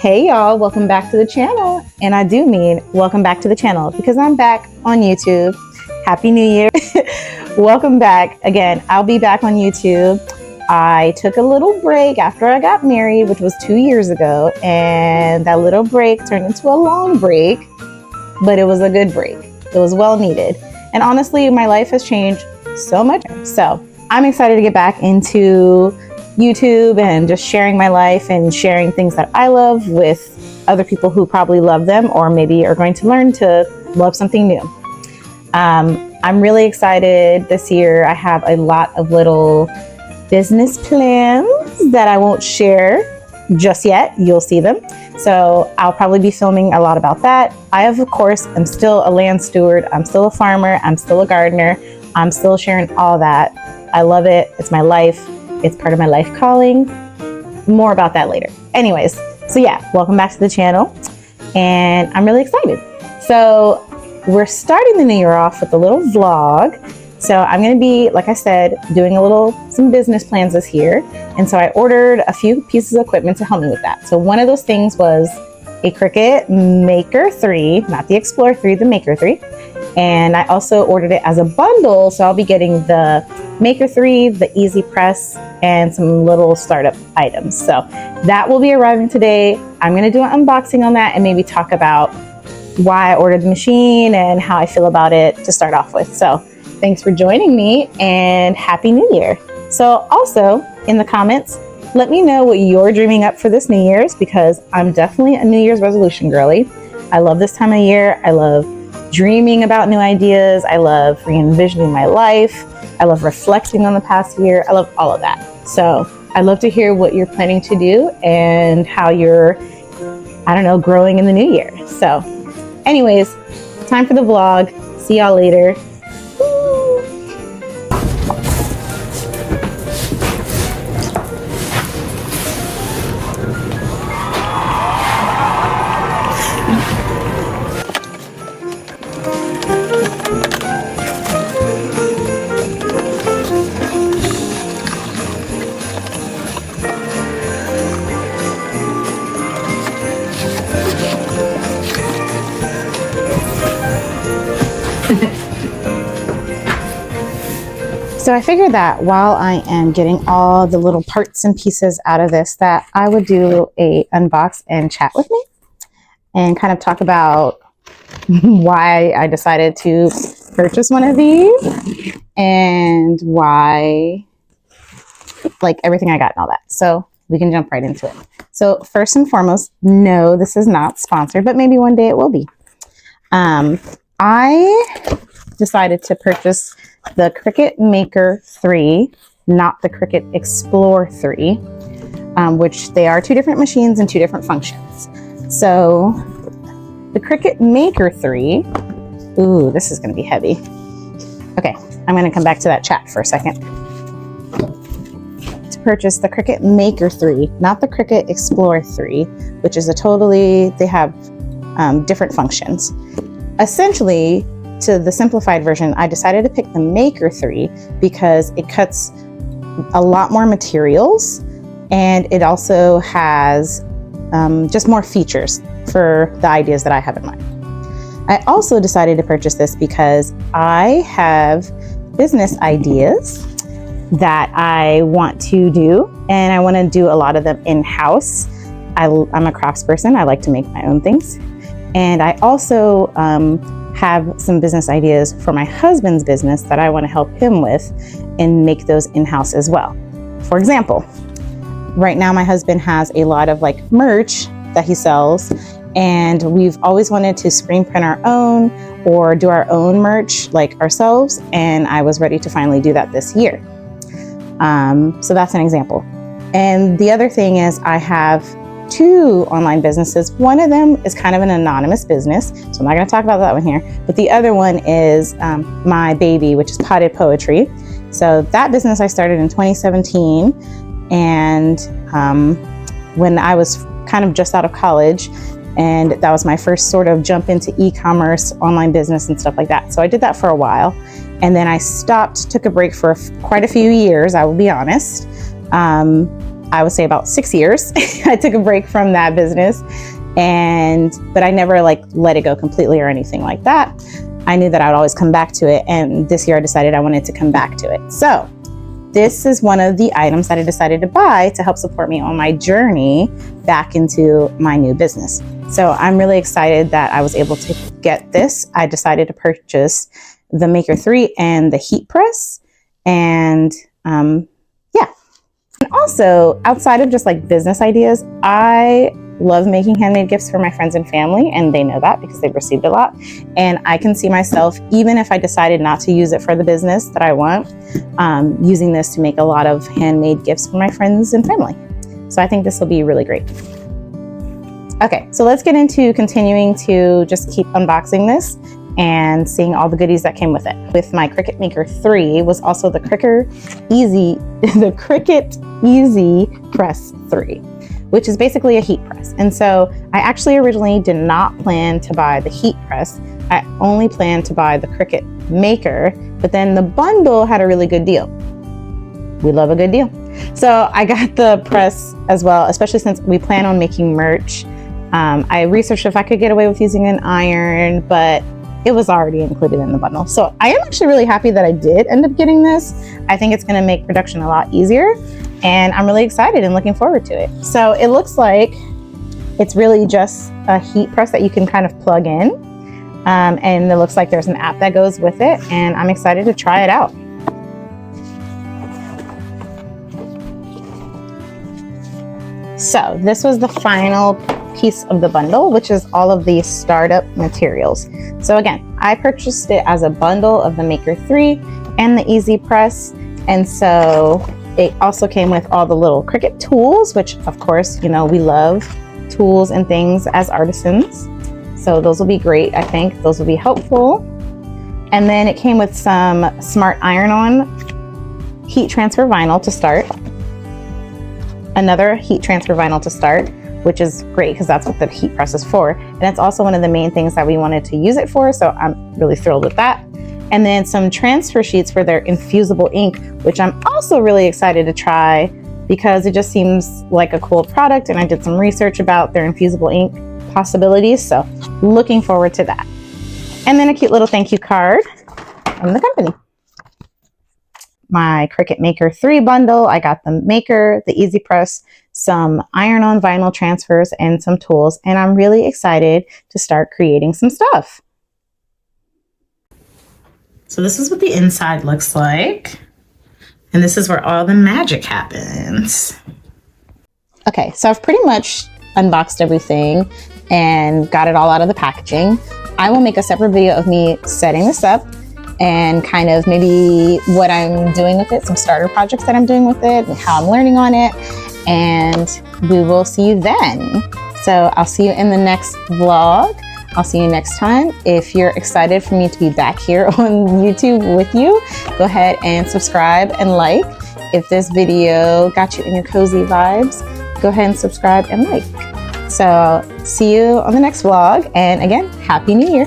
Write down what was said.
Hey y'all, welcome back to the channel. And I do mean welcome back to the channel because I'm back on YouTube. Happy New Year. Welcome back. Again, I'll be back on YouTube. I took a little break after I got married, which was 2 years ago. And that little break turned into a long break, but it was a good break. It was well needed. And honestly, my life has changed so much. So I'm excited to get back into YouTube and just sharing my life and sharing things that I love with other people who probably love them or maybe are going to learn to love something new. I'm really excited this year. I have a lot of little business plans that I won't share just yet. You'll see them. So I'll probably be filming a lot about that. I, of course, am still a land steward. I'm still a farmer. I'm still a gardener. I'm still sharing all that. I love it. It's my life. It's part of my life calling. More about that later. Anyways, so yeah, welcome back to the channel. And I'm really excited. So we're starting the new year off with a little vlog. So I'm going to be, like I said, doing some business plans this year. And so I ordered a few pieces of equipment to help me with that. So one of those things was a Cricut Maker 3, not the Explorer 3, the Maker 3. And I also ordered it as a bundle. So I'll be getting the Maker 3, the Easy Press, and some little startup items. So that will be arriving today. I'm going to do an unboxing on that and maybe talk about why I ordered the machine and how I feel about it to start off with. So thanks for joining me and Happy New Year. So also in the comments, let me know what you're dreaming up for this New Year's, because I'm definitely a New Year's resolution girly. I love this time of year. I love dreaming about new ideas. I love re-envisioning my life. I love reflecting on the past year. I love all of that. So I'd love to hear what you're planning to do and how you're, growing in the new year. So anyways, time for the vlog. See y'all later. So I figured that while I am getting all the little parts and pieces out of this, that I would do a unbox and chat with me and kind of talk about why I decided to purchase one of these and why, like, everything I got and all that. So we can jump right into it. So first and foremost, no, this is not sponsored, but maybe one day it will be. I decided to purchase the Cricut Maker 3, not the Cricut Explorer 3, which they are two different machines and two different functions. So the Cricut Maker 3, ooh, this is going to be heavy. Okay, I'm going to come back to that chat for a second. To purchase the Cricut Maker 3, not the Cricut Explorer 3, which is they have different functions. Essentially, to the simplified version, I decided to pick the Maker 3 because it cuts a lot more materials and it also has just more features for the ideas that I have in mind. I also decided to purchase this because I have business ideas that I want to do, and I want to do a lot of them in-house. I'm a craftsperson. I like to make my own things. And I also have some business ideas for my husband's business that I want to help him with and make those in-house as well. For example, right now my husband has a lot of merch that he sells, and we've always wanted to screen print our own or do our own merch ourselves, and I was ready to finally do that this year. So that's an example. And the other thing is I have 2 online businesses. One of them is kind of an anonymous business, so I'm not going to talk about that one here. But the other one is my baby, which is potted poetry. So that business I started in 2017, and when I was kind of just out of college, and that was my first sort of jump into e-commerce, online business, and stuff like that. So I did that for a while, and then I stopped, took a break for quite a few years, I will be honest. I would say about 6 years. I took a break from that business, but I never like let it go completely or anything like that. I knew that I would always come back to it, and this year I decided I wanted to come back to it. So this is one of the items that I decided to buy to help support me on my journey back into my new business. So I'm really excited that I was able to get this. I decided to purchase the Maker 3 and the heat press, and yeah. And also, outside of just like business ideas, I love making handmade gifts for my friends and family, and they know that because they've received a lot. And I can see myself, even if I decided not to use it for the business that I want, using this to make a lot of handmade gifts for my friends and family. So I think this will be really great. Okay, so let's get into continuing to just keep unboxing this and seeing all the goodies that came with it. With my Cricut Maker 3 was also the Cricut Easy Press 3, which is basically a heat press. And so I actually originally did not plan to buy the heat press. I only planned to buy the Cricut Maker, but then the bundle had a really good deal. We love a good deal. So I got the press as well, especially since we plan on making merch. I researched if I could get away with using an iron, but it was already included in the bundle. So I am actually really happy that I did end up getting this. I think it's gonna make production a lot easier, and I'm really excited and looking forward to it. So it looks like it's really just a heat press that you can kind of plug in. And it looks like there's an app that goes with it, and I'm excited to try it out. So this was the final piece of the bundle, which is all of the startup materials. So again, I purchased it as a bundle of the Maker 3 and the Easy Press. And so it also came with all the little Cricut tools, which of course, you know, we love tools and things as artisans. So those will be great. I think those will be helpful. And then it came with some smart iron-on heat transfer vinyl to start. Another heat transfer vinyl to start, which is great because that's what the heat press is for. And it's also one of the main things that we wanted to use it for. So I'm really thrilled with that. And then some transfer sheets for their infusible ink, which I'm also really excited to try because it just seems like a cool product. And I did some research about their infusible ink possibilities. So looking forward to that. And then a cute little thank you card from the company. My Cricut Maker 3 bundle, I got the Maker, the Easy Press, some iron-on vinyl transfers, and some tools. And I'm really excited to start creating some stuff. So this is what the inside looks like. And this is where all the magic happens. Okay, so I've pretty much unboxed everything and got it all out of the packaging. I will make a separate video of me setting this up and kind of maybe what I'm doing with it, some starter projects that I'm doing with it, and how I'm learning on it, and we will see you then. So I'll see you in the next vlog. I'll see you next time. If you're excited for me to be back here on YouTube with you, go ahead and subscribe and like. If this video got you in your cozy vibes, go ahead and subscribe and like. So see you on the next vlog, and again, Happy New Year.